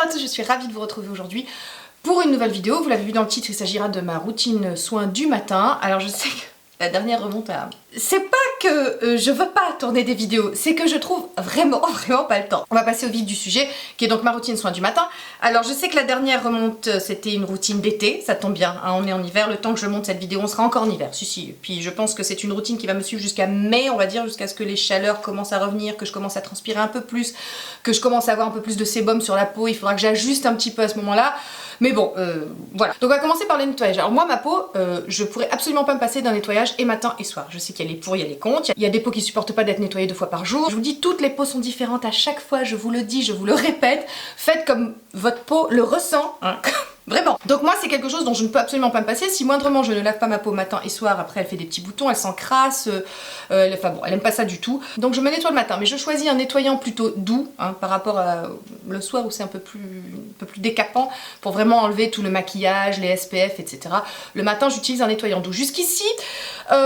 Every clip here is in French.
à tous, je suis ravie de vous retrouver aujourd'hui pour une nouvelle vidéo. Vous l'avez vu dans le titre, il s'agira de ma routine soin du matin. Alors je sais que la dernière remonte à... C'est pas que je veux pas tourner des vidéos, c'est que je trouve vraiment pas le temps. On va passer au vif du sujet, qui est donc ma routine soin du matin. Alors je sais que la dernière remonte, c'était une routine d'été, ça tombe bien, hein, on est en hiver, le temps que je monte cette vidéo, on sera encore en hiver, si. Puis je pense que c'est une routine qui va me suivre jusqu'à mai, on va dire, jusqu'à ce que les chaleurs commencent à revenir, que je commence à transpirer un peu plus, que je commence à avoir un peu plus de sébum sur la peau, il faudra que j'ajuste un petit peu à ce moment-là. Mais bon, voilà. Donc on va commencer par les nettoyages. Alors moi, ma peau, je pourrais absolument pas me passer d'un nettoyage et matin et soir. Je sais qu'il y a les pour, il y a les contre. Il y a des peaux qui supportent pas d'être nettoyées 2 fois par jour. Je vous dis, toutes les peaux sont différentes à chaque fois, je vous le dis, je vous le répète. Faites comme votre peau le ressent, hein. Vraiment. Donc moi c'est quelque chose dont je ne peux absolument pas me passer. Si moindrement je ne lave pas ma peau matin et soir, après elle fait des petits boutons, elle s'encrasse, enfin bon, elle aime pas ça du tout. Donc je me nettoie le matin, mais je choisis un nettoyant plutôt doux, hein, par rapport à le soir où c'est un peu plus décapant, pour vraiment enlever tout le maquillage, les SPF, etc. Le matin j'utilise un nettoyant doux. Jusqu'ici,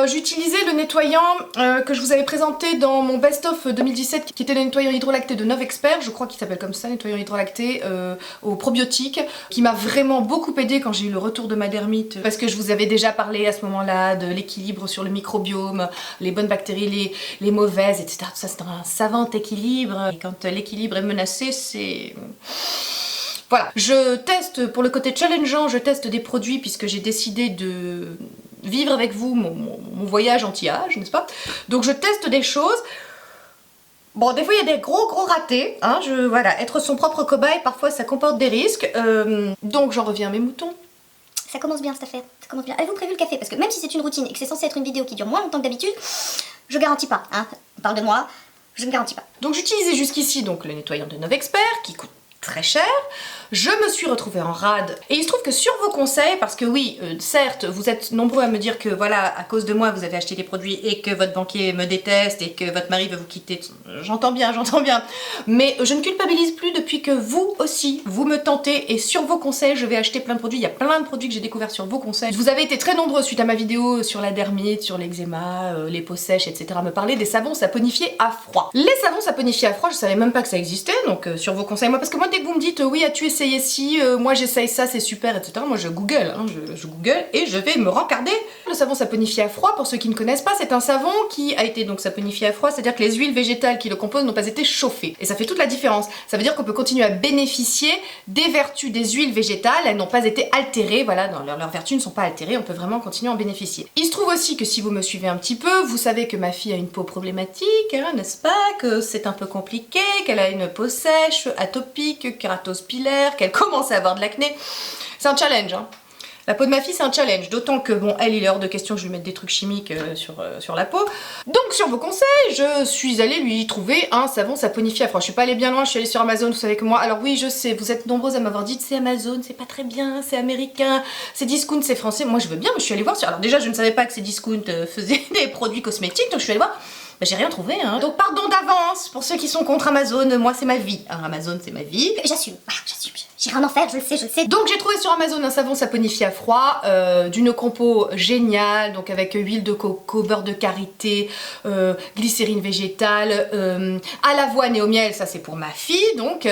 j'utilisais le nettoyant que je vous avais présenté dans mon best-of 2017, qui était le nettoyant hydrolacté de Novexpert, je crois qu'il s'appelle comme ça, nettoyant hydrolacté aux probiotiques, qui m'a vraiment beaucoup aidé quand j'ai eu le retour de ma dermite, parce que je vous avais déjà parlé à ce moment-là de l'équilibre sur le microbiome, les bonnes bactéries, les mauvaises, etc. Tout ça c'est un savant équilibre, et quand l'équilibre est menacé, c'est... Voilà, je teste, pour le côté challengeant, je teste des produits puisque j'ai décidé de vivre avec vous mon voyage anti-âge, n'est-ce pas? Donc je teste des choses. Bon, des fois il y a des gros ratés, hein, voilà, être son propre cobaye, parfois ça comporte des risques, donc j'en reviens à mes moutons. Ça commence bien cette affaire, ça commence bien. Avez-vous prévu le café? Parce que même si c'est une routine et que c'est censé être une vidéo qui dure moins longtemps que d'habitude, je garantis pas, hein, on parle de moi, je ne garantis pas. Donc j'utilisais jusqu'ici donc le nettoyant de Novexpert, qui coûte très cher. Je me suis retrouvée en rade et il se trouve que sur vos conseils, parce que oui, certes, vous êtes nombreux à me dire que voilà, à cause de moi, vous avez acheté des produits et que votre banquier me déteste et que votre mari veut vous quitter. J'entends bien, mais je ne culpabilise plus depuis que vous aussi, vous me tentez et sur vos conseils, je vais acheter plein de produits. Il y a plein de produits que j'ai découverts sur vos conseils. Vous avez été très nombreux suite à ma vidéo sur la dermite, sur l'eczéma, les peaux sèches, etc. à me parler des savons saponifiés à froid. Les savons saponifiés à froid, je savais même pas que ça existait, donc sur vos conseils, moi, parce que moi, dès que vous me dites oui, as-tu essayé ci, moi j'essaye ça, c'est super, etc. Moi je google, hein, je google et je vais me rencarder. Le savon saponifié à froid, pour ceux qui ne connaissent pas, c'est un savon qui a été donc saponifié à froid, c'est-à-dire que les huiles végétales qui le composent n'ont pas été chauffées. Et ça fait toute la différence. Ça veut dire qu'on peut continuer à bénéficier des vertus des huiles végétales, elles n'ont pas été altérées, voilà, leurs vertus ne sont pas altérées, on peut vraiment continuer à en bénéficier. Il se trouve aussi que si vous me suivez un petit peu, vous savez que ma fille a une peau problématique, hein, n'est-ce pas, que c'est un peu compliqué, qu'elle a une peau sèche, atopique, kératose pilaire, qu'elle commence à avoir de l'acné. C'est un challenge, hein. La peau de ma fille c'est un challenge, d'autant que bon, elle il est hors de question que je lui mette des trucs chimiques sur la peau. Donc sur vos conseils, je suis allée lui trouver un savon saponifié à froid. Je suis pas allée bien loin, je suis allée sur Amazon, vous savez que moi, alors oui je sais, vous êtes nombreuses à m'avoir dit c'est Amazon, c'est pas très bien, c'est américain, c'est discount, c'est français. Moi je veux bien, mais je suis allée voir sur... Alors déjà je ne savais pas que ces discount faisaient des produits cosmétiques, donc je suis allée voir. Bah, j'ai rien trouvé, hein. Donc pardon d'avance pour ceux qui sont contre Amazon, moi c'est ma vie. Hein, Amazon c'est ma vie. J'assume, j'assume, j'irai en enfer, je le sais. Donc j'ai trouvé sur Amazon un savon saponifié à froid, d'une compo géniale, donc avec huile de coco, beurre de karité, glycérine végétale, à l'avoine et au miel, ça c'est pour ma fille, donc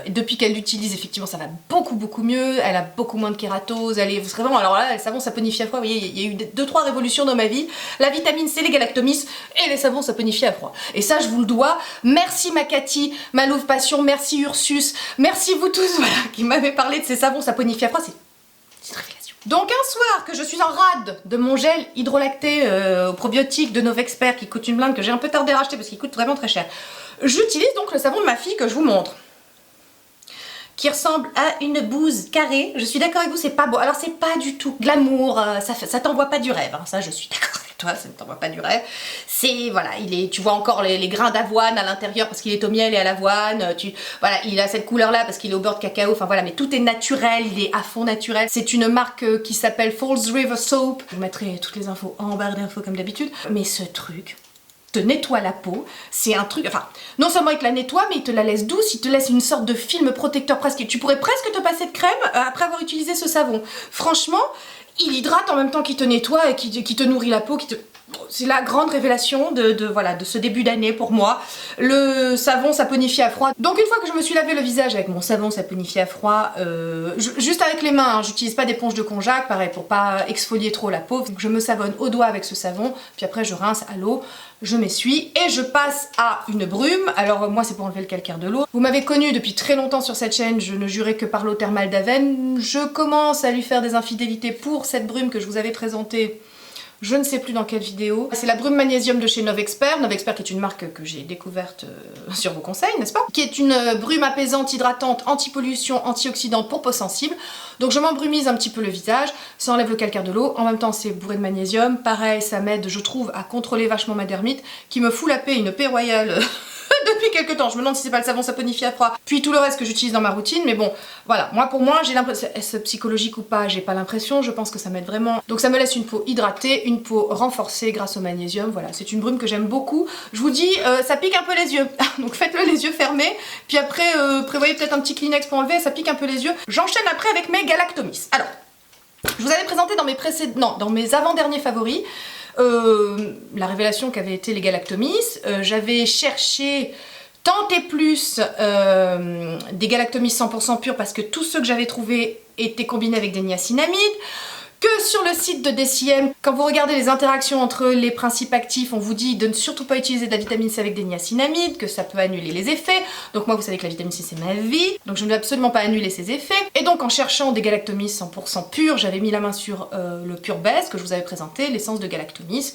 depuis qu'elle l'utilise effectivement ça va beaucoup mieux, elle a beaucoup moins de kératose, elle est vraiment, alors là le savon saponifié à froid, vous voyez, il y a eu 2-3 révolutions dans ma vie, la vitamine C, les galactomis et les savons saponifiés à froid. Et ça je vous le dois, merci ma Cathy, ma Louve Passion, merci Ursus, merci vous tous voilà, qui m'avez parlé de ces savons saponifiés à froid, c'est une révélation. Donc un soir que je suis en rade de mon gel hydrolacté aux probiotiques de Novexpert qui coûte une blinde, que j'ai un peu tardé à racheter parce qu'il coûte vraiment très cher, j'utilise donc le savon de ma fille que je vous montre, qui ressemble à une bouse carrée. Je suis d'accord avec vous, c'est pas beau. Alors c'est pas du tout glamour, ça t'envoie pas du rêve, hein. Ça je suis d'accord avec toi, ça ne t'envoie pas du rêve. C'est, voilà, tu vois encore les grains d'avoine à l'intérieur parce qu'il est au miel et à l'avoine, voilà, il a cette couleur là parce qu'il est au beurre de cacao, enfin voilà, mais tout est naturel, il est à fond naturel. C'est une marque qui s'appelle Falls River Soap. Je vous mettrai toutes les infos en barre d'infos comme d'habitude, mais ce truc te nettoie la peau, c'est un truc, enfin, non seulement il te la nettoie, mais il te la laisse douce, il te laisse une sorte de film protecteur presque, tu pourrais presque te passer de crème après avoir utilisé ce savon. Franchement, il hydrate en même temps qu'il te nettoie et qui te nourrit la peau, C'est la grande révélation voilà, de ce début d'année pour moi. Le savon saponifié à froid. Donc une fois que je me suis lavé le visage avec mon savon saponifié à froid, juste avec les mains, hein, j'utilise pas d'éponge de konjac, pareil, pour pas exfolier trop la peau. Donc je me savonne au doigt avec ce savon, puis après je rince à l'eau, je m'essuie et je passe à une brume. Alors moi c'est pour enlever le calcaire de l'eau. Vous m'avez connue depuis très longtemps sur cette chaîne, je ne jurais que par l'eau thermale d'Aven. Je commence à lui faire des infidélités pour cette brume que je vous avais présentée. Je ne sais plus dans quelle vidéo. C'est la brume magnésium de chez Novexpert. Novexpert qui est une marque que j'ai découverte sur vos conseils, n'est-ce pas? Qui est une brume apaisante, hydratante, anti-pollution, antioxydante pour peau sensible. Donc je m'embrumise un petit peu le visage, ça enlève le calcaire de l'eau. En même temps c'est bourré de magnésium. Pareil, ça m'aide, je trouve, à contrôler vachement ma dermite, qui me fout la paix, une paix royale. Depuis quelques temps, je me demande si c'est pas le savon saponifié à froid, puis tout le reste que j'utilise dans ma routine, mais bon, voilà, pour moi, j'ai l'impression, est-ce psychologique ou pas, j'ai pas l'impression, je pense que ça m'aide vraiment. Donc ça me laisse une peau hydratée, une peau renforcée grâce au magnésium, voilà, c'est une brume que j'aime beaucoup. Je vous dis, ça pique un peu les yeux, donc faites-le les yeux fermés, puis après, prévoyez peut-être un petit Kleenex pour enlever, ça pique un peu les yeux. J'enchaîne après avec mes Galactomis. Alors, je vous avais présenté dans mes avant-derniers favoris, la révélation qu'avaient été les Galactomis. J'avais cherché tant et plus des Galactomis 100% purs parce que tous ceux que j'avais trouvés étaient combinés avec des niacinamides. Que sur le site de DCM, quand vous regardez les interactions entre les principes actifs, on vous dit de ne surtout pas utiliser de la vitamine C avec des niacinamides, que ça peut annuler les effets. Donc moi vous savez que la vitamine C c'est ma vie, donc je ne vais absolument pas annuler ces effets. Et donc en cherchant des Galactomis 100% purs, j'avais mis la main sur le Pure Best que je vous avais présenté, l'essence de Galactomis,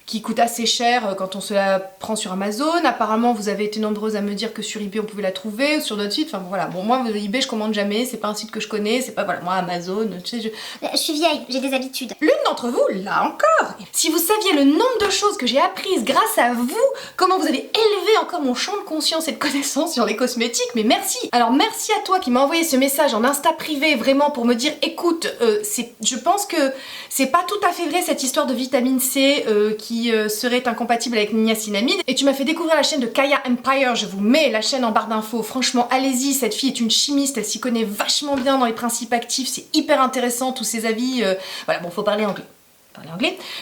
qui coûte assez cher quand on se la prend sur Amazon. Apparemment vous avez été nombreuses à me dire que sur eBay on pouvait la trouver, ou sur d'autres sites, enfin bon, voilà. Bon moi eBay je commande jamais, c'est pas un site que je connais, c'est pas, voilà, moi Amazon, tu sais, Je suis vieille, j'ai des habitudes. L'une d'entre vous, là encore. Si vous saviez le nombre de choses que j'ai apprises grâce à vous, comment vous avez élevé encore mon champ de conscience et de connaissances sur les cosmétiques, mais merci. Alors merci à toi qui m'as envoyé ce message en Insta privé, vraiment pour me dire, écoute, je pense que c'est pas tout à fait vrai cette histoire de vitamine C qui serait incompatible avec niacinamide. Et tu m'as fait découvrir la chaîne de Kaya Empire, je vous mets la chaîne en barre d'infos. Franchement, allez-y, cette fille est une chimiste, elle s'y connaît vachement bien dans les principes actifs, c'est hyper intéressant, tous ses avis. Voilà, bon, faut parler anglais.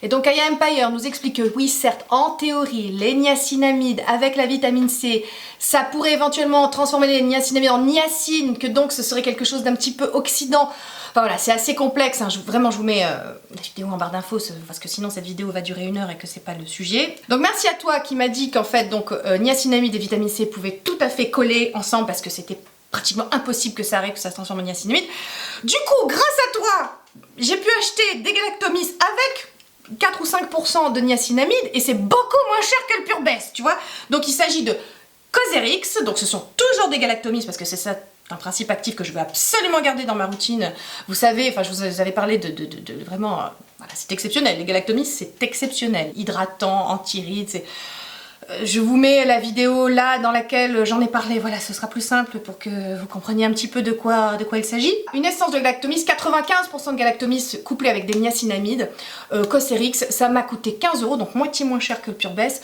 Et donc Kaya Empire nous explique que oui, certes, en théorie, les niacinamides avec la vitamine C, ça pourrait éventuellement transformer les niacinamides en niacine, que donc ce serait quelque chose d'un petit peu oxydant. Enfin voilà, c'est assez complexe, hein. Vraiment je vous mets la vidéo en barre d'infos parce que sinon cette vidéo va durer 1 heure et que c'est pas le sujet. Donc merci à toi qui m'a dit qu'en fait donc niacinamide et vitamine C pouvaient tout à fait coller ensemble parce que c'était pratiquement impossible que ça arrive, que ça se transforme en niacinamide. Du coup, grâce à toi, j'ai pu acheter des Galactomis avec 4 ou 5% de niacinamide et c'est beaucoup moins cher que le Pure Best, tu vois. Donc il s'agit de Cosrx, donc ce sont toujours des Galactomis parce que c'est ça un principe actif que je veux absolument garder dans ma routine. Vous savez, enfin je vous avais parlé de vraiment, voilà, c'est exceptionnel, les Galactomis c'est exceptionnel, hydratant, anti-rides, c'est... Je vous mets la vidéo là dans laquelle j'en ai parlé, voilà, ce sera plus simple pour que vous compreniez un petit peu de quoi il s'agit. Une essence de Galactomis, 95% de Galactomis couplé avec des niacinamides, Cosrx, ça m'a coûté 15 €, donc moitié moins cher que le Pure Best.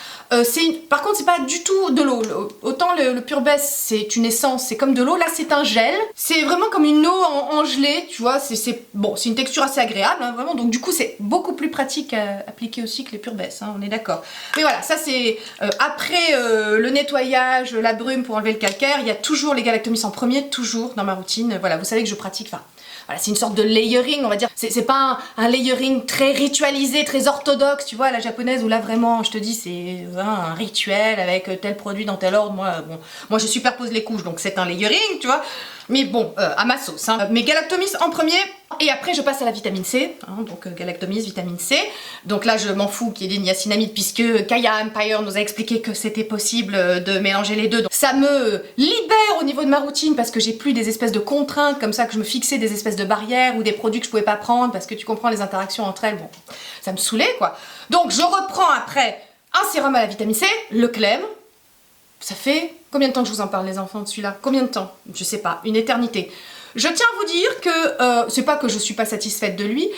Par contre c'est pas du tout de l'eau, autant le Pure Best c'est une essence, c'est comme de l'eau, là c'est un gel, c'est vraiment comme une eau en gelée, tu vois, c'est une texture assez agréable, hein, vraiment, donc du coup c'est beaucoup plus pratique à appliquer aussi que les Pure Best, hein, on est d'accord. Mais voilà, ça c'est... après le nettoyage, la brume pour enlever le calcaire, il y a toujours les Galactomis en premier, toujours dans ma routine. Voilà, vous savez que je pratique, enfin, voilà, c'est une sorte de layering, on va dire. C'est pas un layering très ritualisé, très orthodoxe, tu vois, à la japonaise, où là vraiment, je te dis, c'est un rituel avec tel produit dans tel ordre. Moi je superpose les couches, donc c'est un layering, tu vois. Mais bon, à ma sauce, hein. Mes Galactomis en premier, et après je passe à la vitamine C, hein, donc Galactomis, vitamine C. Donc là je m'en fous qu'il y ait des niacinamides puisque Kaya Empire nous a expliqué que c'était possible de mélanger les deux. Donc ça me libère au niveau de ma routine parce que j'ai plus des espèces de contraintes comme ça, que je me fixais des espèces de barrières ou des produits que je pouvais pas prendre parce que tu comprends les interactions entre elles, bon, ça me saoulait quoi. Donc je reprends après un sérum à la vitamine C, le Clem. Ça fait combien de temps que je vous en parle les enfants de celui-là? Combien de temps? Je sais pas, une éternité. Je tiens à vous dire que, c'est pas que je suis pas satisfaite de lui,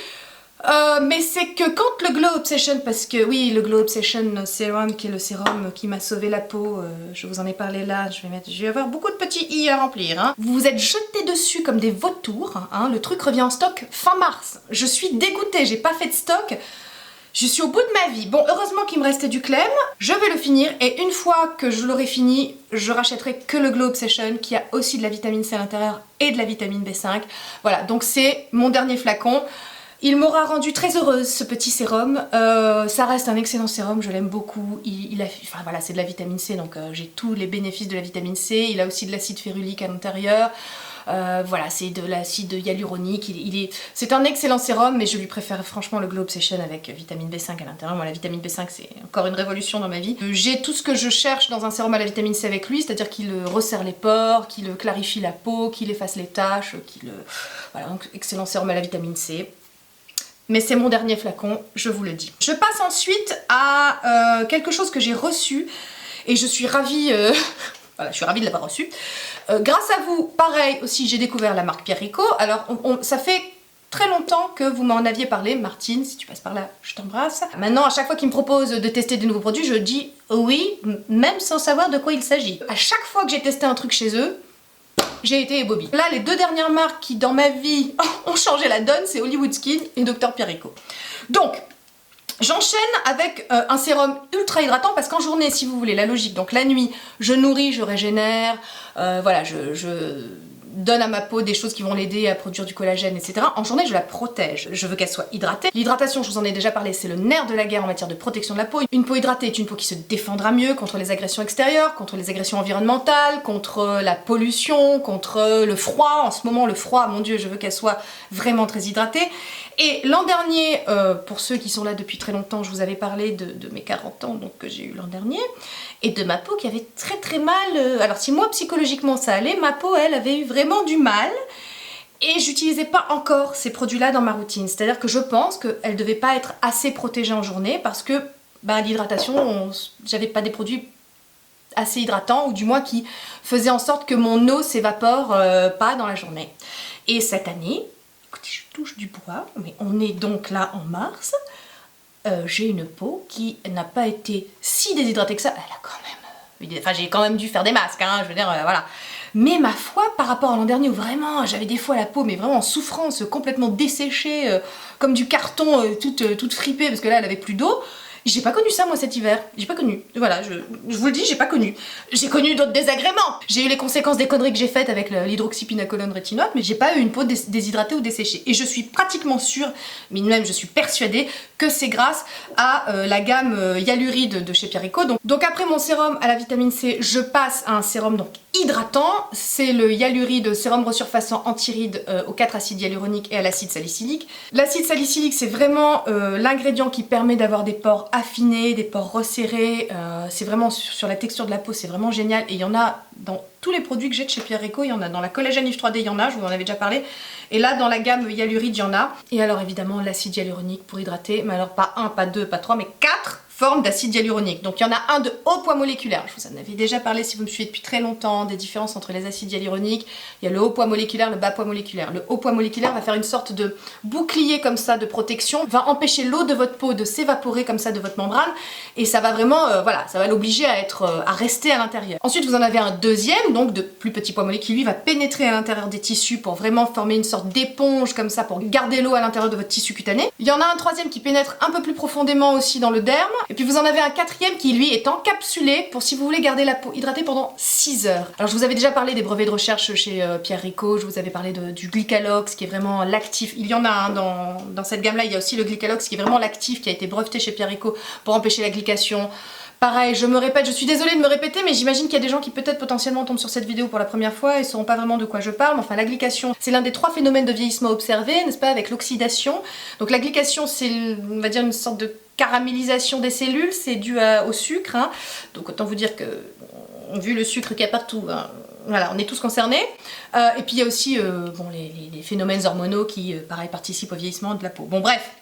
mais c'est que quand le Glow Obsession, parce que oui, le Glow Obsession Serum, qui est le sérum qui m'a sauvé la peau, je vous en ai parlé là, je vais avoir beaucoup de petits i à remplir, hein. Vous vous êtes jetés dessus comme des vautours, hein, le truc revient en stock fin mars. Je suis dégoûtée, j'ai pas fait de stock. Je suis au bout de ma vie. Bon, heureusement qu'il me restait du Clem. Je vais le finir et une fois que je l'aurai fini, je rachèterai que le Glow Obsession qui a aussi de la vitamine C à l'intérieur et de la vitamine B5. Voilà, donc c'est mon dernier flacon. Il m'aura rendu très heureuse ce petit sérum. Ça reste un excellent sérum, je l'aime beaucoup. Enfin voilà, c'est de la vitamine C, donc j'ai tous les bénéfices de la vitamine C. Il a aussi de l'acide férulique à l'intérieur. Voilà, c'est de l'acide hyaluronique. C'est un excellent sérum, mais je lui préfère franchement le Glow Obsession avec vitamine B5 à l'intérieur. Moi, la vitamine B5, c'est encore une révolution dans ma vie. J'ai tout ce que je cherche dans un sérum à la vitamine C avec lui, c'est-à-dire qu'il resserre les pores, qu'il clarifie la peau, qu'il efface les taches, Voilà, donc excellent sérum à la vitamine C. Mais c'est mon dernier flacon, je vous le dis. Je passe ensuite à quelque chose que j'ai reçu et je suis ravie, voilà, je suis ravie de l'avoir reçu. Grâce à vous, pareil aussi, j'ai découvert la marque Pierre Rico. Alors, ça fait très longtemps que vous m'en aviez parlé, Martine, si tu passes par là, je t'embrasse. Maintenant, à chaque fois qu'il me propose de tester des nouveaux produits, je dis oui, même sans savoir de quoi il s'agit. À chaque fois que j'ai testé un truc chez eux, j'ai été ébobie. Là, les deux dernières marques qui, dans ma vie, ont changé la donne, c'est Hollywood Skin et Dr Pierre Rico. Donc, j'enchaîne avec un sérum ultra hydratant parce qu'en journée, si vous voulez, la logique, donc la nuit, je nourris, je régénère, voilà, je donne à ma peau des choses qui vont l'aider à produire du collagène, etc. En journée, je la protège. Je veux qu'elle soit hydratée. L'hydratation, je vous en ai déjà parlé, c'est le nerf de la guerre en matière de protection de la peau. Une peau hydratée est une peau qui se défendra mieux contre les agressions extérieures, contre les agressions environnementales, contre la pollution, contre le froid. En ce moment, le froid, mon Dieu, je veux qu'elle soit vraiment très hydratée. Et l'an dernier, pour ceux qui sont là depuis très longtemps, je vous avais parlé de mes 40 ans, donc que j'ai eu l'an dernier, et de ma peau qui avait très très mal. Alors si moi psychologiquement ça allait, ma peau elle avait eu vraiment du mal. Et j'utilisais pas encore ces produits-là dans ma routine. C'est-à-dire que je pense qu'elle devait pas être assez protégée en journée parce que l'hydratation, j'avais pas des produits assez hydratants ou du moins qui faisaient en sorte que mon eau s'évapore pas dans la journée. Et cette année, écoutez, je touche du bois, mais on est donc là en mars. J'ai une peau qui n'a pas été si déshydratée que ça. Elle a quand même... Enfin, j'ai quand même dû faire des masques, hein, je veux dire, voilà. Mais ma foi, par rapport à l'an dernier où vraiment j'avais des fois la peau, mais vraiment en souffrance, complètement desséchée, comme du carton, toute fripée, parce que là, elle avait plus d'eau. J'ai pas connu ça moi cet hiver, j'ai pas connu, voilà, je vous le dis, j'ai pas connu. J'ai connu d'autres désagréments. J'ai eu les conséquences des conneries que j'ai faites avec l'hydroxypinacolone rétinoate, mais j'ai pas eu une peau déshydratée ou desséchée. Et je suis pratiquement sûre, mais même je suis persuadée, que c'est grâce à la gamme Hyaluride de chez Pierre Rico. Donc après mon sérum à la vitamine C, je passe à un sérum donc hydratant, c'est le Hyaluride sérum resurfaçant anti-rides aux 4 acides hyaluroniques et à l'acide salicylique. L'acide salicylique, c'est vraiment l'ingrédient qui permet d'avoir des pores affinés, des pores resserrés, c'est vraiment sur la texture de la peau, c'est vraiment génial et il y en a dans tous les produits que j'ai de chez Pierre Rico, il y en a dans la collagène If 3D, il y en a, je vous en avais déjà parlé, et là dans la gamme Hyaluride, il y en a, et alors évidemment l'acide hyaluronique pour hydrater, mais alors pas 1, pas 2, pas 3, mais 4 formes d'acide hyaluronique. Donc il y en a un de haut poids moléculaire, je vous en avais déjà parlé si vous me suivez depuis très longtemps, des différences entre les acides hyaluroniques. Il y a le haut poids moléculaire, le bas poids moléculaire. Le haut poids moléculaire va faire une sorte de bouclier comme ça de protection, va empêcher l'eau de votre peau de s'évaporer comme ça de votre membrane, et ça va vraiment, voilà, ça va l'obliger à rester à l'intérieur. Ensuite vous en avez un deuxième, donc de plus petit poids moléculaire, qui lui va pénétrer à l'intérieur des tissus pour vraiment former une sorte d'éponge comme ça pour garder l'eau à l'intérieur de votre tissu cutané. Il y en a un troisième qui pénètre un peu plus profondément aussi dans le derme. Et puis vous en avez un quatrième qui lui est encapsulé pour si vous voulez garder la peau hydratée pendant 6 heures. Alors je vous avais déjà parlé des brevets de recherche chez Pierre Rico, je vous avais parlé du Glycalox qui est vraiment l'actif. Il y en a un dans cette gamme là, il y a aussi le Glycalox qui est vraiment l'actif qui a été breveté chez Pierre Rico pour empêcher la glycation. Pareil, je me répète, je suis désolée de me répéter, mais j'imagine qu'il y a des gens qui peut-être potentiellement tombent sur cette vidéo pour la première fois et ne sauront pas vraiment de quoi je parle. Enfin, la glycation, c'est l'un des 3 phénomènes de vieillissement observés, n'est-ce pas, avec l'oxydation. Donc la glycation, c'est, on va dire, une sorte de caramélisation des cellules, c'est dû au sucre. Hein. Donc autant vous dire que, vu le sucre qu'il y a partout, hein, voilà, on est tous concernés. Et puis il y a aussi bon, les phénomènes hormonaux qui, pareil, participent au vieillissement de la peau. Bon, bref,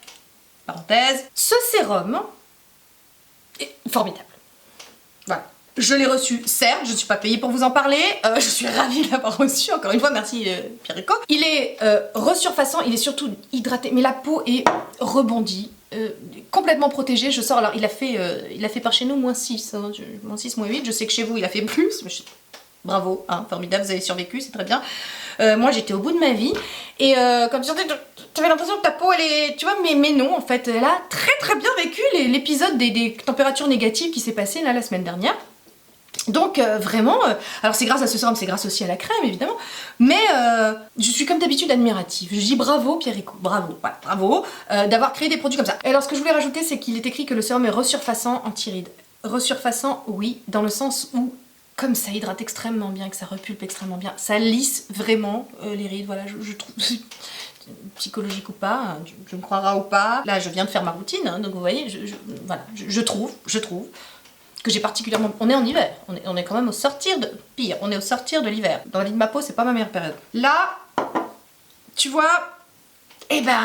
parenthèse. Ce sérum est formidable. Voilà. Je l'ai reçu, certes, je ne suis pas payée pour vous en parler, je suis ravie de l'avoir reçu, encore une fois, merci Pierre Rico. Il est resurfaçant, il est surtout hydraté, mais la peau est rebondie, complètement protégée. Je sors, alors il a fait par chez nous -6, hein, -6, -8, je sais que chez vous il a fait plus, mais bravo, hein, formidable, vous avez survécu, c'est très bien. Moi j'étais au bout de ma vie et comme tu avais l'impression que ta peau elle est, tu vois, mais non en fait, elle a très bien vécu l'épisode des températures négatives qui s'est passé là la semaine dernière. Donc vraiment, alors c'est grâce à ce sérum, c'est grâce aussi à la crème évidemment, mais je suis comme d'habitude admirative. Je dis bravo Pierrico, bravo, voilà, bravo d'avoir créé des produits comme ça. Et alors ce que je voulais rajouter, c'est qu'il est écrit que le sérum est resurfaçant anti-rides. Resurfaçant, oui, dans le sens où comme ça hydrate extrêmement bien, que ça repulpe extrêmement bien, ça lisse vraiment les rides, voilà, je trouve, psychologique ou pas, hein, tu me croiras ou pas, là je viens de faire ma routine, hein, donc vous voyez, voilà, je trouve que j'ai particulièrement, on est en hiver, on est quand même au sortir de, pire, on est au sortir de l'hiver, dans la vie de ma peau c'est pas ma meilleure période. Là, tu vois, eh ben,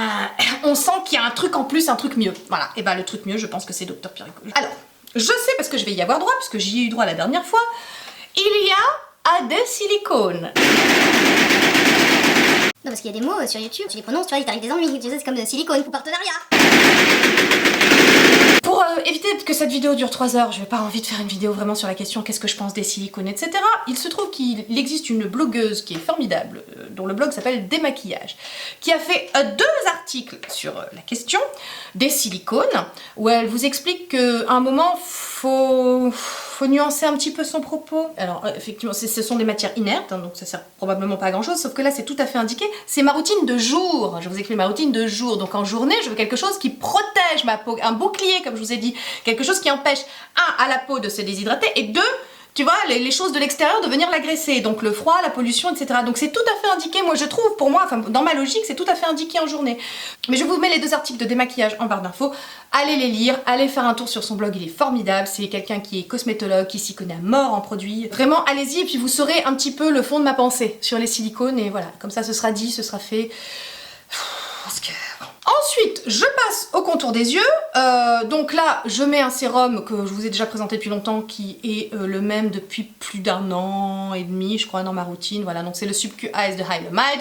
on sent qu'il y a un truc en plus, un truc mieux, voilà, et ben le truc mieux je pense que c'est Dr Pierrico. Alors, je sais parce que je vais y avoir droit, puisque j'y ai eu droit la dernière fois, il y a des silicones. Non, parce qu'il y a des mots sur YouTube, tu les prononces, tu vois, il t'arrive des ennuis, tu sais, c'est comme silicone ou partenariat. Pour éviter que cette vidéo dure 3 heures, je n'ai pas envie de faire une vidéo vraiment sur la question qu'est-ce que je pense des silicones, etc. Il se trouve qu'il existe une blogueuse qui est formidable, dont le blog s'appelle Démaquillage, qui a fait 2 articles sur la question des silicones, où elle vous explique qu'à un moment, faut nuancer un petit peu son propos. Alors effectivement, ce sont des matières inertes, hein, donc ça sert probablement pas à grand chose, sauf que là c'est tout à fait indiqué, c'est ma routine de jour, je vous explique ma routine de jour, donc en journée je veux quelque chose qui protège ma peau, un bouclier comme je vous ai dit, quelque chose qui empêche, 1, à la peau de se déshydrater, et 2, tu vois, les choses de l'extérieur de venir l'agresser, donc le froid, la pollution, etc. Donc c'est tout à fait indiqué, moi je trouve, pour moi, enfin dans ma logique, c'est tout à fait indiqué en journée. Mais je vous mets les 2 articles de Démaquillage en barre d'infos, allez les lire, allez faire un tour sur son blog, il est formidable, c'est quelqu'un qui est cosmétologue, qui s'y connaît à mort en produits. Vraiment, allez-y, et puis vous saurez un petit peu le fond de ma pensée sur les silicones, et voilà, comme ça ce sera dit, ce sera fait. Parce que... Ensuite, je passe au contour des yeux, donc là je mets un sérum que je vous ai déjà présenté depuis longtemps qui est le même depuis plus d'1 an et demi je crois dans ma routine, voilà, donc c'est le Subcu Eyes de Hylamide.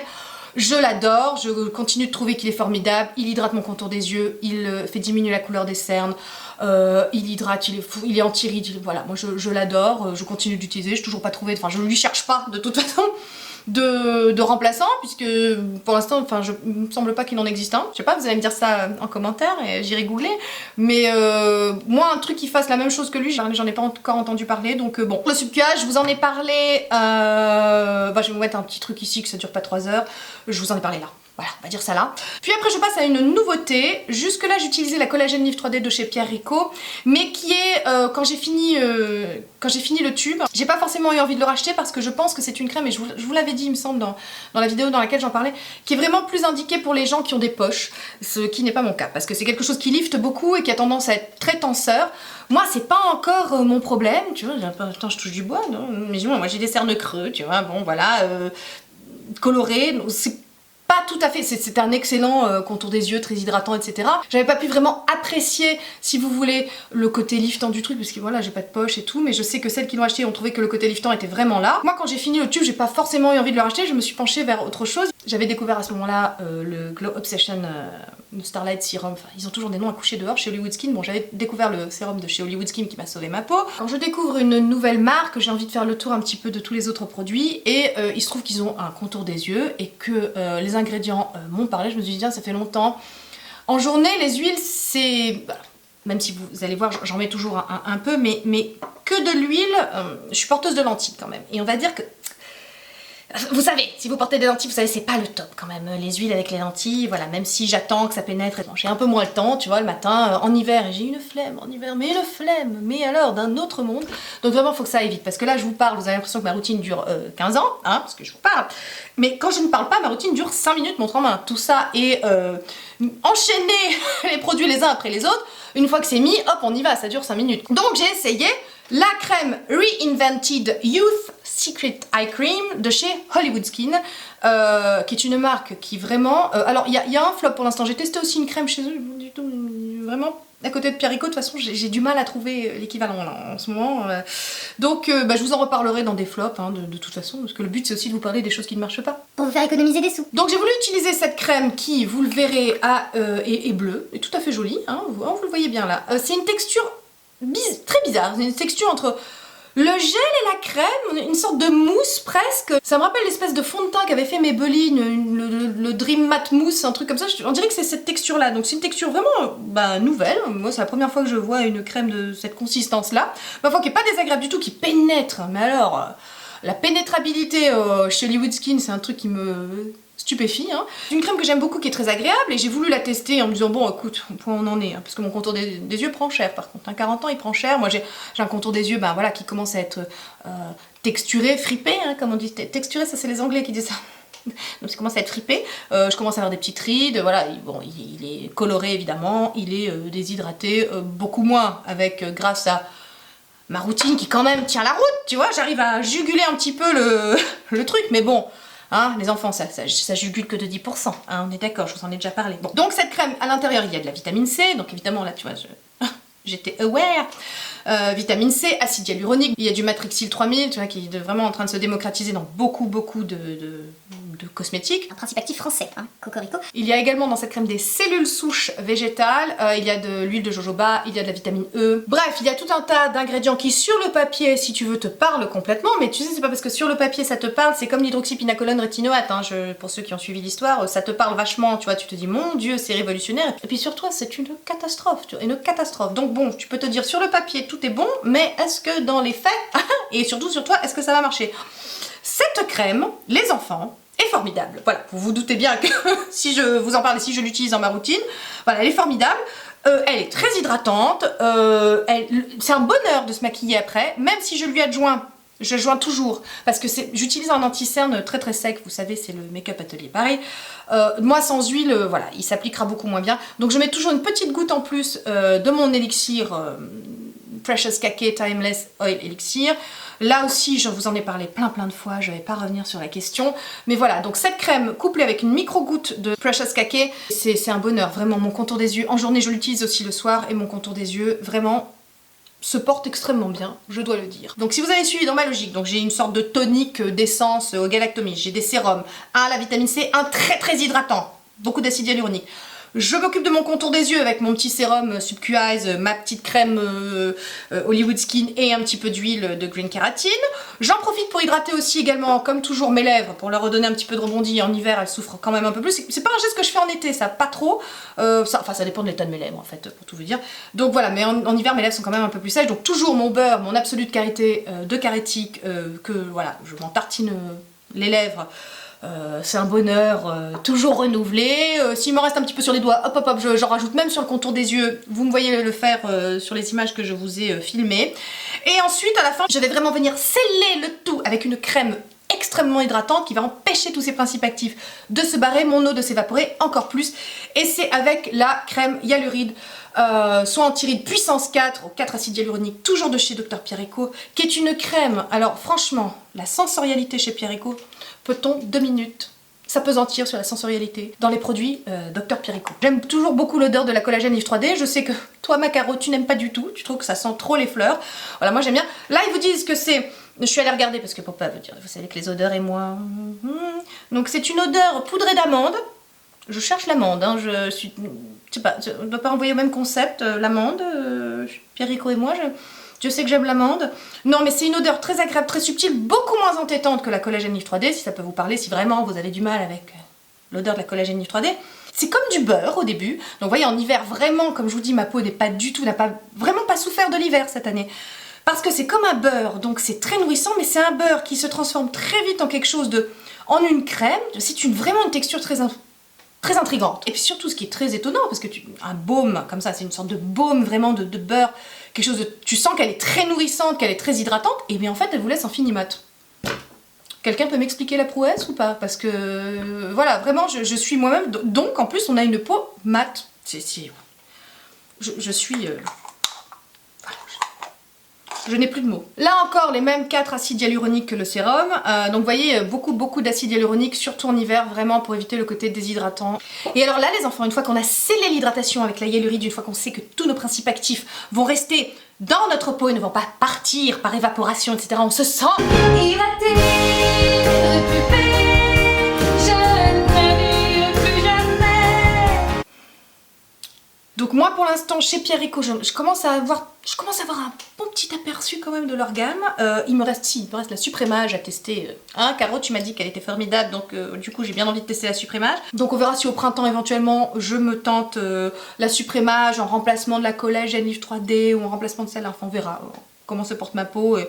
Je l'adore, je continue de trouver qu'il est formidable, il hydrate mon contour des yeux, il fait diminuer la couleur des cernes, il hydrate, il est anti-ride, voilà, moi je l'adore, je continue d'utiliser, je n'ai toujours pas trouvé, enfin je ne lui cherche pas de toute façon de remplaçant, puisque pour l'instant, enfin, il me semble pas qu'il en existe un. Je sais pas, vous allez me dire ça en commentaire et j'irai googler. Mais moi, un truc qui fasse la même chose que lui, j'en ai pas encore entendu parler. Donc bon, le Subcu, je vous en ai parlé. Bah, je vais vous mettre un petit truc ici que ça dure pas 3 heures. Je vous en ai parlé là. Voilà, on va dire ça là. Puis après, je passe à une nouveauté. Jusque là, j'utilisais la Collagen Lift 3D de chez Pierrico, mais qui est, quand j'ai fini le tube, j'ai pas forcément eu envie de le racheter parce que je pense que c'est une crème, et je vous l'avais dit, il me semble, dans la vidéo dans laquelle j'en parlais, qui est vraiment plus indiquée pour les gens qui ont des poches, ce qui n'est pas mon cas, parce que c'est quelque chose qui lifte beaucoup et qui a tendance à être très tenseur. Moi, c'est pas encore mon problème, tu vois, attends, je touche du bois, non, mais moi j'ai des cernes creux, tu vois, bon, voilà, colorés, c'est pas tout à fait, c'est un excellent contour des yeux, très hydratant, etc. J'avais pas pu vraiment apprécier, si vous voulez, le côté liftant du truc, parce que voilà, j'ai pas de poche et tout, mais je sais que celles qui l'ont acheté ont trouvé que le côté liftant était vraiment là. Moi, quand j'ai fini le tube, j'ai pas forcément eu envie de le racheter, je me suis penchée vers autre chose. J'avais découvert à ce moment-là le Glow Obsession Starlight Serum, enfin, ils ont toujours des noms à coucher dehors chez Hollywood Skin. Bon, j'avais découvert le sérum de chez Hollywood Skin qui m'a sauvé ma peau. Quand je découvre une nouvelle marque, j'ai envie de faire le tour un petit peu de tous les autres produits, et il se trouve qu'ils ont un contour des yeux, et que les ingrédients m'ont parlé. Je me suis dit, tiens, ça fait longtemps. En journée, les huiles, c'est... Même si vous allez voir, j'en mets toujours un peu, mais que de l'huile, je suis porteuse de lentilles quand même. Et on va dire que... Vous savez, si vous portez des lentilles, vous savez, c'est pas le top quand même. Les huiles avec les lentilles, voilà, même si j'attends que ça pénètre, j'ai un peu moins le temps, tu vois, le matin, en hiver, et j'ai une flemme en hiver, mais une flemme, mais alors d'un autre monde. Donc vraiment, il faut que ça aille vite, parce que là, je vous parle, vous avez l'impression que ma routine dure 15 ans, hein, parce que je vous parle. Mais quand je ne parle pas, ma routine dure 5 minutes, montre en main. Tout ça est enchaîner les produits les uns après les autres. Une fois que c'est mis, hop, on y va, ça dure 5 minutes. Donc j'ai essayé la crème Reinvented Youth Secret Eye Cream de chez Hollywood Skin, qui est une marque qui vraiment... alors il y a un flop pour l'instant, j'ai testé aussi une crème chez eux, du tout, vraiment à côté de Pierrico, de toute façon j'ai du mal à trouver l'équivalent en ce moment. Donc je vous en reparlerai dans des flops, hein, de toute façon, parce que le but c'est aussi de vous parler des choses qui ne marchent pas. Pour vous faire économiser des sous. Donc j'ai voulu utiliser cette crème qui, vous le verrez, est bleue, est tout à fait jolie, hein, vous le voyez bien là. C'est une texture très bizarre, c'est une texture entre Le gel et la crème, une sorte de mousse presque. Ça me rappelle l'espèce de fond de teint qu'avait fait Maybelline, le Dream Matte Mousse, un truc comme ça. On dirait que c'est cette texture-là. Donc c'est une texture vraiment nouvelle. Moi, c'est la première fois que je vois une crème de cette consistance-là. Ma foi, qui est pas désagréable du tout, qui pénètre. Mais alors, la pénétrabilité chez Hollywood Skin, c'est un truc qui me stupéfie. Hein. C'est une crème que j'aime beaucoup, qui est très agréable, et j'ai voulu la tester en me disant, bon écoute, au point où on en est, hein, parce que mon contour des yeux prend cher par contre, hein, 40 ans il prend cher, moi j'ai un contour des yeux voilà, qui commence à être texturé, fripé, hein, comme on dit, texturé, ça c'est les anglais qui disent ça. Donc ça commence à être fripé, je commence à avoir des petites rides, voilà, il est coloré évidemment, il est déshydraté, beaucoup moins, grâce à ma routine qui quand même tient la route, tu vois, j'arrive à juguler un petit peu le truc, mais bon, hein, les enfants, ça jugule que de 10%, hein, on est d'accord, je vous en ai déjà parlé. Bon, donc cette crème, à l'intérieur, il y a de la vitamine C, donc évidemment là, tu vois, j'étais aware. Vitamine C, acide hyaluronique, il y a du Matrixyl 3000, tu vois, qui est vraiment en train de se démocratiser dans beaucoup de cosmétiques. Un principe actif français, hein, cocorico. Il y a également dans cette crème des cellules souches végétales, il y a de l'huile de jojoba, il y a de la vitamine E. Bref, il y a tout un tas d'ingrédients qui, sur le papier, si tu veux, te parlent complètement, mais tu sais, c'est pas parce que sur le papier ça te parle, c'est comme l'hydroxypinacolone rétinoate, hein, pour ceux qui ont suivi l'histoire, ça te parle vachement, tu vois, tu te dis, mon Dieu, c'est révolutionnaire. Et puis sur toi, c'est une catastrophe, tu vois, une catastrophe. Donc bon, tu peux te dire, sur le papier, tout est bon, mais est-ce que dans les faits, et surtout sur toi, est-ce que ça va marcher? Cette crème, les enfants, est formidable. Voilà, vous vous doutez bien que si je vous en parle et si je l'utilise dans ma routine, voilà, elle est formidable. Elle est très hydratante, c'est un bonheur de se maquiller après, même si je lui adjoins, je joins toujours, parce que j'utilise un anti-cerne très très sec, vous savez, c'est le Make-up Atelier pareil. Moi sans huile, voilà, il s'appliquera beaucoup moins bien. Donc je mets toujours une petite goutte en plus de mon élixir Precious Cake Timeless Oil Elixir. Là aussi, je vous en ai parlé plein de fois, je ne vais pas revenir sur la question. Mais voilà, donc cette crème couplée avec une micro-goutte de Precious Cake, c'est un bonheur, vraiment. Mon contour des yeux, en journée je l'utilise aussi le soir, et mon contour des yeux, vraiment, se porte extrêmement bien, je dois le dire. Donc si vous avez suivi dans ma logique, donc j'ai une sorte de tonique d'essence au galactomyce, j'ai des sérums, un à la vitamine C, un très hydratant, beaucoup d'acide hyaluronique. Je m'occupe de mon contour des yeux avec mon petit sérum Subquiz, ma petite crème Hollywood Skin et un petit peu d'huile de Green Keratin. J'en profite pour hydrater aussi également, comme toujours, mes lèvres, pour leur redonner un petit peu de rebondi. En hiver, elles souffrent quand même un peu plus. C'est pas un geste que je fais en été, ça, pas trop. Ça dépend de l'état de mes lèvres, en fait, pour tout vous dire. Donc voilà, mais en hiver, mes lèvres sont quand même un peu plus sèches. Donc toujours mon beurre, mon absolu de karité, de Karétique, que voilà, je m'en tartine les lèvres. C'est un bonheur toujours renouvelé. S'il me reste un petit peu sur les doigts, hop, j'en rajoute même sur le contour des yeux. Vous me voyez le faire sur les images que je vous ai filmées. Et ensuite, à la fin, je vais vraiment venir sceller le tout avec une crème extrêmement hydratante qui va empêcher tous ces principes actifs de se barrer, mon eau de s'évaporer encore plus. Et c'est avec la crème hyaluride, soit anti-rides puissance 4, aux 4 acides hyaluroniques, toujours de chez Dr Pierre Eco, qui est une crème, alors franchement, la sensorialité chez Pierre Eco, peut-on 2 minutes s'apesantir sur la sensorialité dans les produits Dr Pierre Eco. J'aime toujours beaucoup l'odeur de la collagène Livre 3D, je sais que toi Macaro tu n'aimes pas du tout, tu trouves que ça sent trop les fleurs, voilà moi j'aime bien. Là ils vous disent que c'est, je suis allée regarder parce que pour pas vous dire, vous savez que les odeurs et moi, donc c'est une odeur poudrée d'amande, je cherche l'amande, hein. Je sais pas, on ne doit pas envoyer au même concept, l'amande, Pierre Eco et moi, je sais que j'aime l'amande. Non, mais c'est une odeur très agréable, très subtile, beaucoup moins entêtante que la collagène Livre 3D, si ça peut vous parler, si vraiment vous avez du mal avec l'odeur de la collagène Livre 3D. C'est comme du beurre au début. Donc vous voyez, en hiver, vraiment, comme je vous dis, ma peau n'est pas du tout, n'a pas vraiment pas souffert de l'hiver cette année. Parce que c'est comme un beurre, donc c'est très nourrissant, mais c'est un beurre qui se transforme très vite en quelque chose en une crème. C'est vraiment une texture très intrigante. Et puis surtout, ce qui est très étonnant, parce que un baume comme ça, c'est une sorte de baume vraiment de beurre, quelque chose de, tu sens qu'elle est très nourrissante, qu'elle est très hydratante, et bien en fait, elle vous laisse en finimat. Quelqu'un peut m'expliquer la prouesse ou pas? Parce que voilà, vraiment, je suis moi-même. Donc en plus, on a une peau mate. Je suis. Je n'ai plus de mots. Là encore, les mêmes 4 acides hyaluroniques que le sérum. Donc vous voyez, beaucoup d'acides hyaluroniques, surtout en hiver, vraiment pour éviter le côté déshydratant. Et alors là, les enfants, une fois qu'on a scellé l'hydratation avec la hyaluride, une fois qu'on sait que tous nos principes actifs vont rester dans notre peau et ne vont pas partir par évaporation, etc., on se sent hydraté, récupéré, je ne plus jamais. Donc moi pour l'instant chez Pierre Rico, je commence à avoir un bon petit aperçu quand même de leur gamme. Il me reste la Suprémage à tester. Caro, tu m'as dit qu'elle était formidable, donc du coup j'ai bien envie de tester la Suprémage. Donc on verra si au printemps éventuellement je me tente la Suprémage en remplacement de la Collège Genieve 3D ou en remplacement de celle, enfin on verra comment se porte ma peau.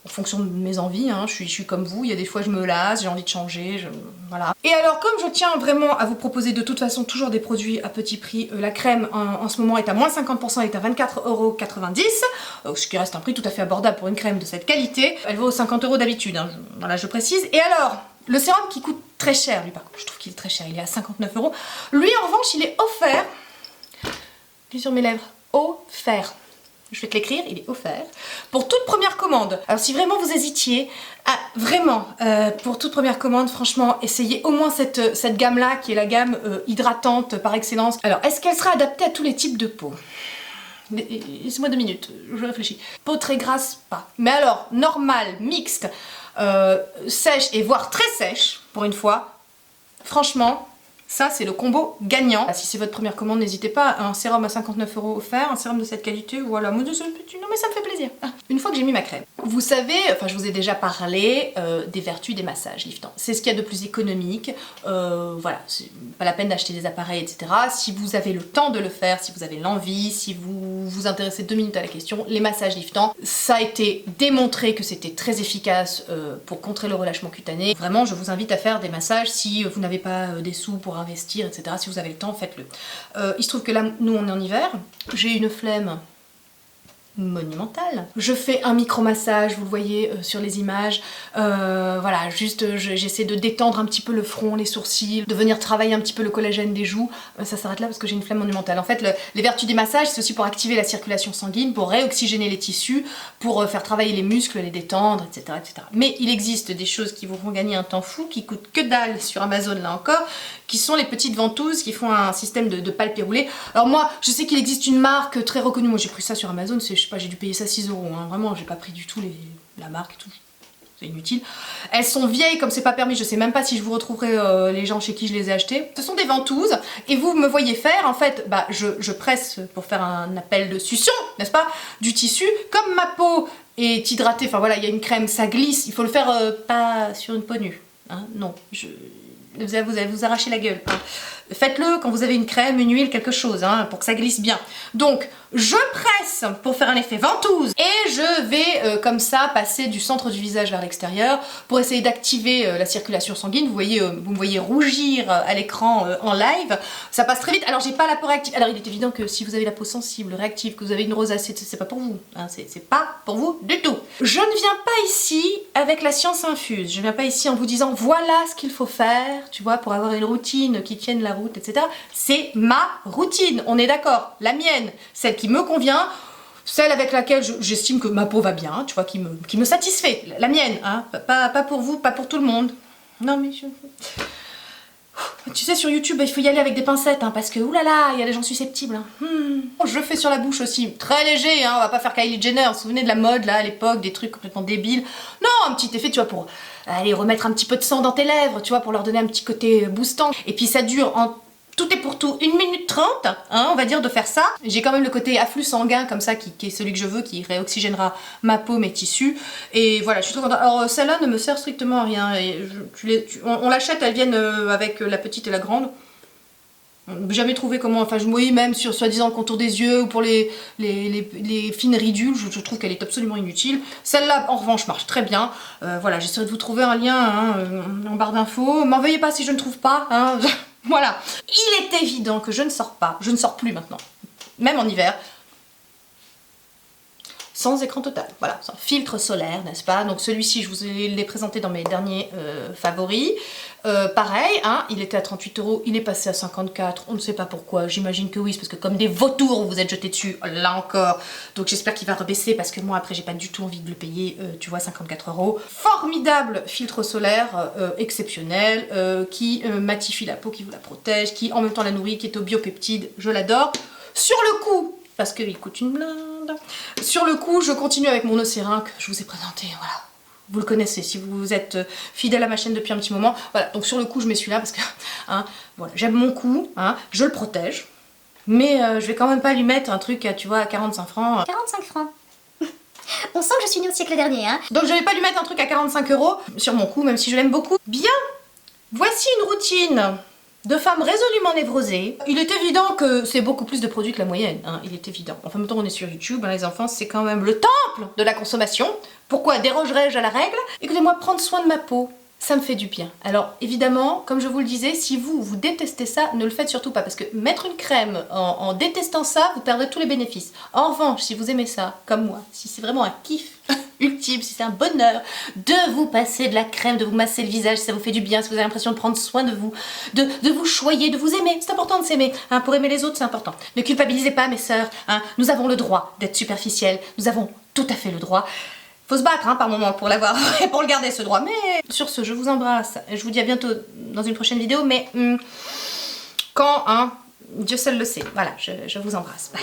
En fonction de mes envies, hein. Je suis comme vous, il y a des fois je me lasse, j'ai envie de changer, voilà. Et alors comme je tiens vraiment à vous proposer de toute façon toujours des produits à petit prix, la crème en ce moment est à moins 50%, elle est à 24,90 €, ce qui reste un prix tout à fait abordable pour une crème de cette qualité. Elle vaut 50 € d'habitude, hein, voilà je précise. Et alors, le sérum qui coûte très cher, lui par contre, je trouve qu'il est très cher, il est à 59 €. Lui en revanche il est offert, il est sur mes lèvres, offert. Je vais te l'écrire, il est offert pour toute première commande. Alors si vraiment vous hésitiez, pour toute première commande, franchement, essayez au moins cette gamme-là, qui est la gamme hydratante par excellence. Alors, est-ce qu'elle sera adaptée à tous les types de peau? Laissez-moi 2 minutes, je réfléchis. Peau très grasse, pas. Mais alors, normale, mixte, sèche et voire très sèche, pour une fois, franchement... Ça, c'est le combo gagnant. Si c'est votre première commande, n'hésitez pas. Un sérum à 59 € offert, un sérum de cette qualité, voilà. Non mais ça me fait plaisir. Une fois que j'ai mis ma crème. Vous savez, enfin je vous ai déjà parlé des vertus des massages liftants. C'est ce qu'il y a de plus économique. Voilà, c'est pas la peine d'acheter des appareils, etc. Si vous avez le temps de le faire, si vous avez l'envie, si vous vous intéressez 2 minutes à la question, les massages liftants, ça a été démontré que c'était très efficace pour contrer le relâchement cutané. Vraiment, je vous invite à faire des massages si vous n'avez pas des sous pour investir, etc. Si vous avez le temps, faites-le. Il se trouve que là, nous on est en hiver, j'ai une flemme monumentale. Je fais un micro-massage, vous le voyez sur les images. Voilà, juste j'essaie de détendre un petit peu le front, les sourcils, de venir travailler un petit peu le collagène des joues. Ça s'arrête là parce que j'ai une flemme monumentale. En fait, les vertus des massages, c'est aussi pour activer la circulation sanguine, pour réoxygéner les tissus, pour faire travailler les muscles, les détendre, etc., etc. Mais il existe des choses qui vous font gagner un temps fou, qui coûtent que dalle sur Amazon là encore, qui sont les petites ventouses qui font un système de palpé roulé. Alors moi, je sais qu'il existe une marque très reconnue, moi j'ai pris ça sur Amazon, je sais pas, j'ai dû payer ça 6 €, hein. Vraiment, j'ai pas pris du tout la marque et tout. C'est inutile. Elles sont vieilles comme c'est pas permis, je sais même pas si je vous retrouverai les gens chez qui je les ai achetées. Ce sont des ventouses et vous me voyez faire, en fait, bah, je presse pour faire un appel de succion, n'est-ce pas, du tissu. Comme ma peau est hydratée, enfin voilà, il y a une crème, ça glisse, il faut le faire pas sur une peau nue, hein, non, vous allez vous arracher la gueule, hein. Faites-le quand vous avez une crème, une huile, quelque chose, hein, pour que ça glisse bien. Donc, je presse pour faire un effet ventouse et je vais comme ça passer du centre du visage vers l'extérieur pour essayer d'activer la circulation sanguine. Vous me voyez rougir à l'écran en live. Ça passe très vite. Alors, j'ai pas la peau réactive. Alors, il est évident que si vous avez la peau sensible, réactive, que vous avez une rosacée, c'est pas pour vous. Hein, c'est pas pour vous du tout. Je ne viens pas ici avec la science infuse. Je viens pas ici en vous disant voilà ce qu'il faut faire, tu vois, pour avoir une routine qui tienne la route, etc. C'est ma routine, on est d'accord, la mienne, celle qui me convient, celle avec laquelle j'estime que ma peau va bien, tu vois, qui me satisfait, la mienne, hein, pas pour vous, pas pour tout le monde. Non mais tu sais, sur YouTube, il faut y aller avec des pincettes, hein, parce que oulala, il y a des gens susceptibles. Hein. Je le fais sur la bouche aussi, très léger, hein, on va pas faire Kylie Jenner, vous vous souvenez de la mode là à l'époque, des trucs complètement débiles. Non, un petit effet, tu vois, pour aller remettre un petit peu de sang dans tes lèvres, tu vois, pour leur donner un petit côté boostant. Et puis ça dure en tout et pour tout 1 minute 30, hein, on va dire, de faire ça. J'ai quand même le côté afflux sanguin comme ça qui est celui que je veux, qui réoxygénera ma peau, mes tissus. Et voilà, je suis trop contente. Alors celle-là ne me sert strictement à rien. Et on l'achète, elles viennent avec la petite et la grande. Jamais trouvé comment, enfin oui, même sur soi-disant le contour des yeux ou pour les fines ridules, je trouve qu'elle est absolument inutile. Celle-là en revanche marche très bien. Voilà, j'essaierai de vous trouver un lien hein, en barre d'infos. M'en veuillez pas si je ne trouve pas. Hein. Voilà. Il est évident que je ne sors pas, je ne sors plus maintenant, même en hiver, sans écran total, voilà, sans filtre solaire, n'est-ce pas? Donc celui-ci, je vous l'ai présenté dans mes derniers favoris. Pareil, hein, il était à 38 €, il est passé à 54, on ne sait pas pourquoi, j'imagine que oui, parce que comme des vautours, vous vous êtes jetés dessus, là encore. Donc j'espère qu'il va rebaisser, parce que moi, après, j'ai pas du tout envie de le payer, tu vois, 54 €. Formidable filtre solaire, exceptionnel, qui matifie la peau, qui vous la protège, qui en même temps la nourrit, qui est au biopeptide, je l'adore. Sur le coup, parce qu'il coûte une blinde, sur le coup, je continue avec mon Eucérin que je vous ai présenté, voilà. Vous le connaissez si vous êtes fidèle à ma chaîne depuis un petit moment. Voilà, donc sur le coup, je mets celui-là parce que hein, voilà, j'aime mon cou, hein, je le protège. Mais je vais quand même pas lui mettre un truc, tu vois, à 45 francs. 45 francs. On sent que je suis née au siècle dernier, hein. Donc je vais pas lui mettre un truc à 45 € sur mon cou, même si je l'aime beaucoup. Bien, voici une routine de femme résolument névrosée. Il est évident que c'est beaucoup plus de produits que la moyenne, hein, il est évident. Enfin, en même temps, on est sur YouTube, hein, les enfants, c'est quand même le temple de la consommation. Pourquoi dérogerais-je à la règle? Écoutez-moi, prendre soin de ma peau, ça me fait du bien. Alors, évidemment, comme je vous le disais, si vous détestez ça, ne le faites surtout pas, parce que mettre une crème en détestant ça, vous perdrez tous les bénéfices. En revanche, si vous aimez ça, comme moi, si c'est vraiment un kiff ultime, si c'est un bonheur de vous passer de la crème, de vous masser le visage, si ça vous fait du bien, si vous avez l'impression de prendre soin de vous, de vous choyer, de vous aimer, c'est important de s'aimer, hein, pour aimer les autres, c'est important. Ne culpabilisez pas, mes sœurs, hein, nous avons le droit d'être superficielles, nous avons tout à fait le droit. Faut se battre, hein, par moment pour l'avoir et pour le garder, ce droit. Mais sur ce, je vous embrasse. Je vous dis à bientôt dans une prochaine vidéo. Mais quand, hein, Dieu seul le sait. Voilà, je vous embrasse. Bye.